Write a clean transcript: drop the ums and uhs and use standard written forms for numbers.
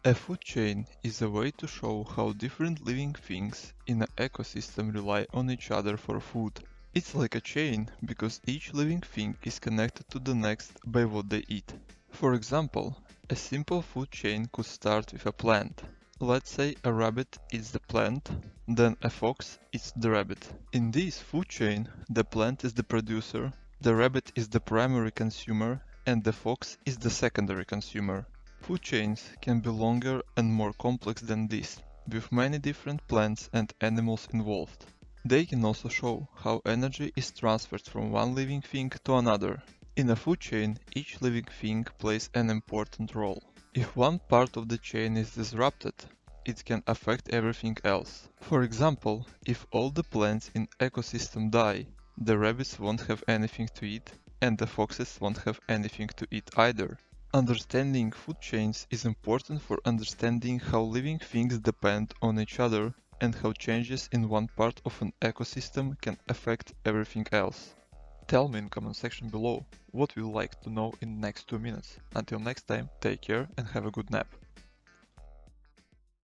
A food chain is a way to show how different living things in an ecosystem rely on each other for food. It's like a chain because each living thing is connected to the next by what they eat. For example, a simple food chain could start with a plant. Let's say a rabbit eats the plant, then a fox eats the rabbit. In this food chain, the plant is the producer, the rabbit is the primary consumer, and the fox is the secondary consumer. Food chains can be longer and more complex than this, with many different plants and animals involved. They can also show how energy is transferred from one living thing to another. In a food chain, each living thing plays an important role. If one part of the chain is disrupted, it can affect everything else. For example, if all the plants in ecosystem die, the rabbits won't have anything to eat, and the foxes won't have anything to eat either. Understanding food chains is important for understanding how living things depend on each other and how changes in one part of an ecosystem can affect everything else. Tell me in comment section below what you'd like to know in the next 2 minutes. Until next time, take care and have a good nap.